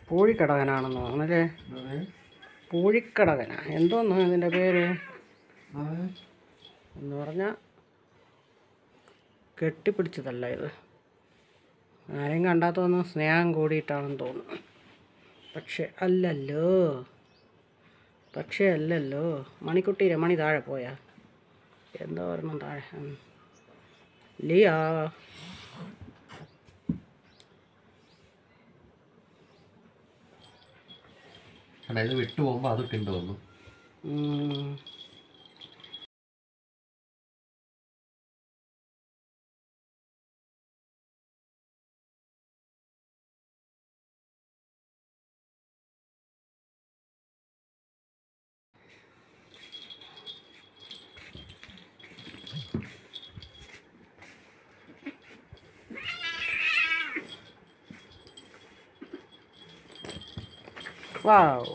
പൂഴിക്കടകനാണെന്ന് തോന്നുന്നല്ലേ? പൂഴിക്കടകന എന്തോന്ന് ഇതിൻ്റെ പേര് എന്ന് പറഞ്ഞാൽ കെട്ടിപ്പിടിച്ചതല്ല ഇത്. ആരെയും കണ്ടാത്തൊന്ന് സ്നേഹം കൂടിയിട്ടാണെന്ന് തോന്നുന്നു. പക്ഷേ അല്ലല്ലോ. മണിക്കുട്ടീരെ മണി താഴെ പോയാ എന്തോ ഒരെണ്ണം താഴെ. ലിയ ഇത് വിട്ടു പോകുമ്പോൾ അത് ഇട്ടുണ്ട് വന്നു. വാവ്.